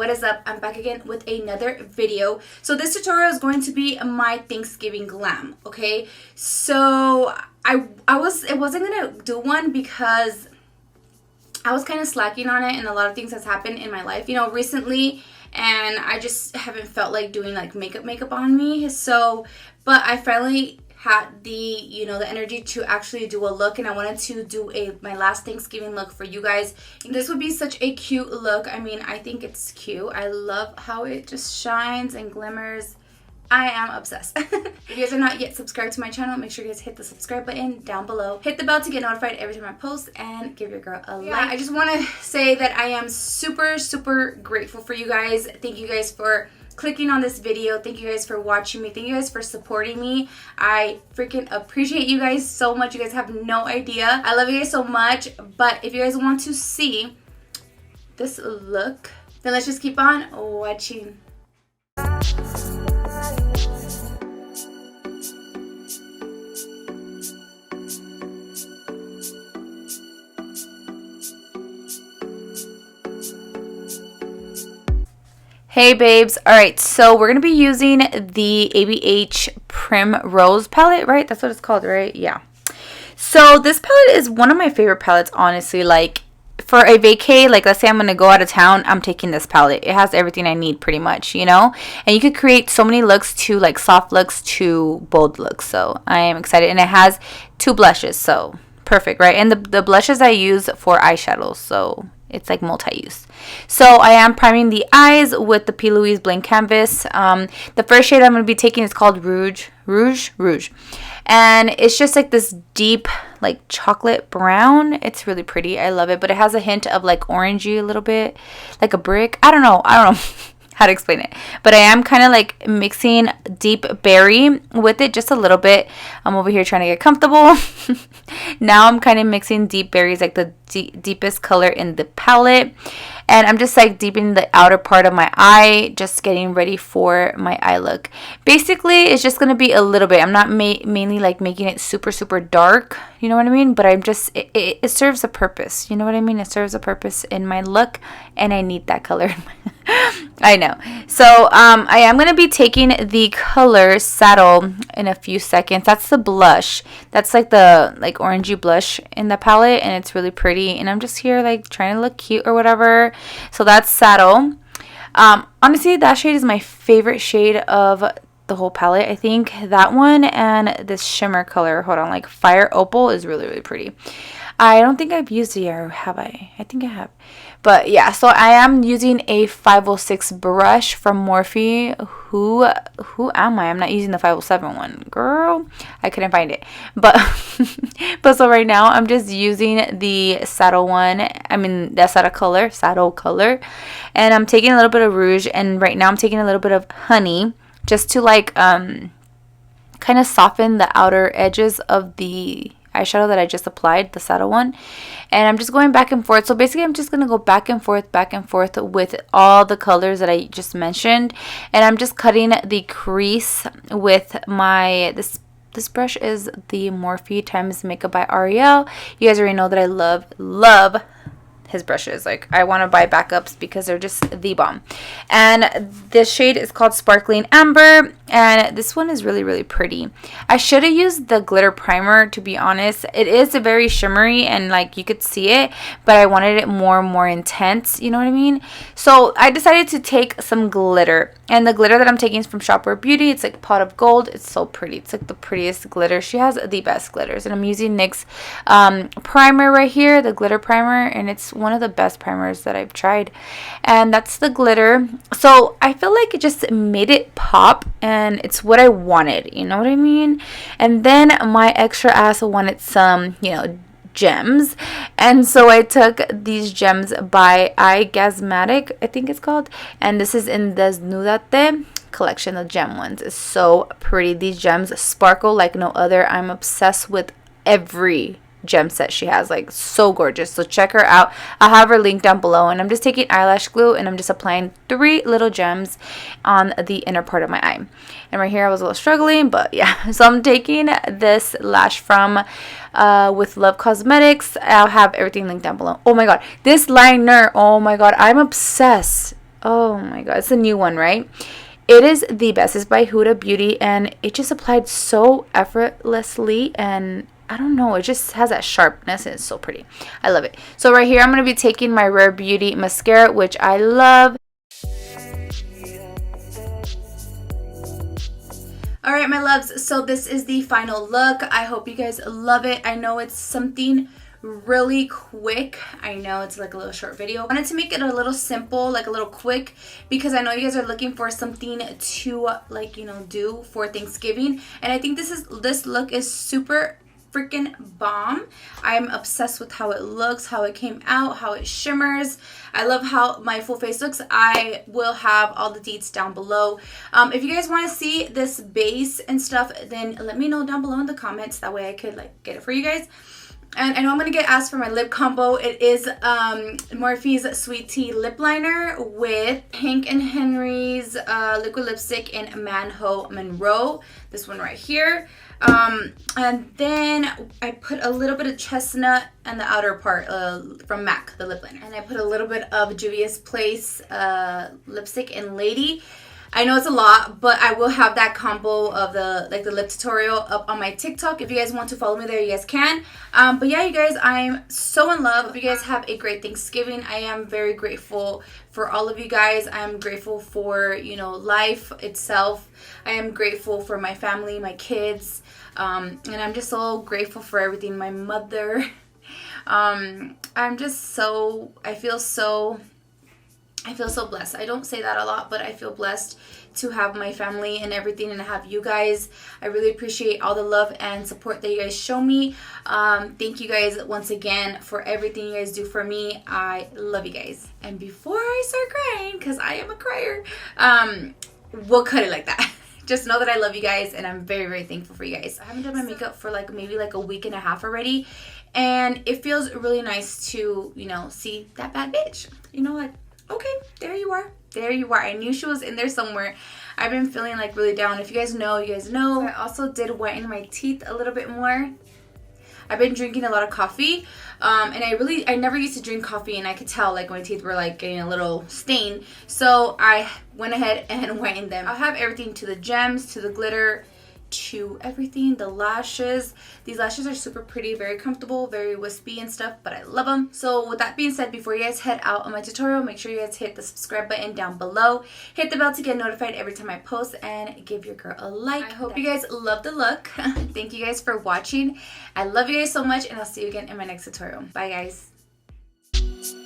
what is up? I'm back again with another video. So this tutorial is going to be my Thanksgiving glam, okay? So I wasn't gonna do one because I was kind of slacking on it, and a lot of things has happened in my life, you know, recently, and I just haven't felt like doing like makeup on me. So, but I finally had the energy to actually do a look, and I wanted to do my last Thanksgiving look for you guys. And this would be such a cute look. I mean, I think it's cute. I love how it just shines and glimmers. I am obsessed. If you guys are not yet subscribed to my channel, make sure you guys hit the subscribe button down below. Hit the bell to get notified every time I post, and give your girl a like. I just want to say that I am super grateful for you guys. Thank you guys for clicking on this video. Thank you guys for watching me. Thank you guys for supporting me. I freaking appreciate you guys so much. You guys have no idea. I love you guys so much. But if you guys want to see this look, then let's just keep on watching. Hey babes, alright, so we're going to be using the ABH Primrose palette, right? That's what it's called, right? Yeah. So this palette is one of my favorite palettes, honestly. Like, for a vacay, like let's say I'm going to go out of town, I'm taking this palette. It has everything I need pretty much, you know? And you could create so many looks, to like soft looks to bold looks. So I am excited. And it has 2 blushes, so perfect, right? And the blushes I use for eyeshadows, so it's like multi-use. So I am priming the eyes with the P. Louise Blank Canvas. The first shade I'm going to be taking is called Rouge. And it's just like this deep, like chocolate brown. It's really pretty. I love it. But it has a hint of like orangey a little bit. Like a brick. I don't know how to explain it. But I am kind of like mixing deep berry with it just a little bit. I'm over here trying to get comfortable. Now I'm kind of mixing deep berries, like the deepest color in the palette. And I'm just like deepening the outer part of my eye, just getting ready for my eye look. Basically, it's just going to be a little bit. I'm not mainly like making it super dark, you know what I mean? But I'm just, it serves a purpose, you know what I mean? It serves a purpose in my look, and I need that color. I know. So I am going to be taking the color Saddle in a few seconds. That's the blush. That's like the orangey blush in the palette, and it's really pretty. And I'm just here like trying to look cute or whatever. So that's Saddle. Honestly, that shade is my favorite shade of the whole palette. I think that one and this shimmer color, hold on, like Fire Opal, is really pretty. I don't think I've used it yet, or have I? I think I have. But yeah, so I am using a 506 brush from Morphe. Who am I? I'm not using the 507 one. Girl, I couldn't find it. But so right now I'm just using the Saddle one. I mean, the Saddle color. And I'm taking a little bit of rouge, and right now I'm taking a little bit of honey just to like kind of soften the outer edges of the eyeshadow that I just applied, the Saddle one. And I'm just going back and forth. So basically I'm just going to go back and forth with all the colors that I just mentioned. And I'm just cutting the crease with my, this brush is the Morphe Times Makeup by Ariel. You guys already know that I love his brushes. Like, I want to buy backups because they're just the bomb. And this shade is called Sparkling Amber, and this one is really pretty. I should have used the glitter primer, to be honest. It is a very shimmery, and like you could see it, but I wanted it more intense, you know what I mean? So I decided to take some glitter, and the glitter that I'm taking is from Shopware Beauty. It's like Pot of Gold. It's so pretty. It's like the prettiest glitter. She has the best glitters, and I'm using NYX primer right here, the glitter primer, and it's one of the best primers that I've tried. And that's the glitter. So I feel like it just made it pop, and it's what I wanted, you know what I mean? And then my extra ass wanted some, you know, gems, and so I took these gems by Eyeshadow, I think it's called, and this is in the Desnudate collection. The gem ones is so pretty. These gems sparkle like no other. I'm obsessed with every gem set she has, like so gorgeous. So check her out. I'll have her link down below. And I'm just taking eyelash glue, and I'm just applying 3 little gems on the inner part of my eye. And right here I was a little struggling, but yeah. So I'm taking this lash from With Love Cosmetics. I'll have everything linked down below. Oh my god, this liner, oh my god, I'm obsessed. Oh my god, it's a new one, right? It is the best. It's by Huda Beauty, and it just applied so effortlessly, and I don't know, it just has that sharpness, and it's so pretty. I love it. So right here, I'm going to be taking my Rare Beauty mascara, which I love. Alright, my loves, so this is the final look. I hope you guys love it. I know it's something really quick. I know it's like a little short video. I wanted to make it a little simple, like a little quick, because I know you guys are looking for something to, like, you know, do for Thanksgiving. And I think this look is super freaking bomb. I'm obsessed with how it looks, how it came out, how it shimmers. I love how my full face looks. I will have all the deets down below. If you guys want to see this base and stuff, then let me know down below in the comments. That way I could like get it for you guys. And I know I'm going to get asked for my lip combo. It is Morphe's Sweet Tea Lip Liner with Hank and Henry's liquid lipstick in Manho Monroe. This one right here. And then I put a little bit of chestnut on the outer part from MAC, the lip liner. And I put a little bit of Juvia's Place lipstick in Lady. I know it's a lot, but I will have that combo of the lip tutorial up on my TikTok. If you guys want to follow me there, you guys can. But yeah, you guys, I'm so in love. Hope you guys have a great Thanksgiving. I am very grateful for all of you guys. I'm grateful for, you know, life itself. I am grateful for my family, my kids, and I'm just so grateful for everything. My mother. I'm just so, I feel so blessed. I don't say that a lot, but I feel blessed to have my family and everything, and have you guys. I really appreciate all the love and support that you guys show me. Thank you guys once again for everything you guys do for me. I love you guys. And before I start crying, because I am a crier, we'll cut it like that. Just know that I love you guys, and I'm very, very thankful for you guys. I haven't done my makeup for like maybe like a week and a half already, and it feels really nice to, you know, see that bad bitch. You know, like, okay, there you are. There you are. I knew she was in there somewhere. I've been feeling like really down. If you guys know, you guys know. I also did whiten my teeth a little bit more. I've been drinking a lot of coffee. And I never used to drink coffee, and I could tell like my teeth were like getting a little stained. So I went ahead and whitened them. I'll have everything, to the gems, to the glitter, to everything, the lashes. These lashes are super pretty, very comfortable, very wispy and stuff, but I love them. So with that being said, before you guys head out on my tutorial, make sure you guys hit the subscribe button down below, hit the bell to get notified every time I post, and give your girl a like. I hope you guys love the look. Thank you guys for watching. I love you guys so much, and I'll see you again in my next tutorial. Bye guys.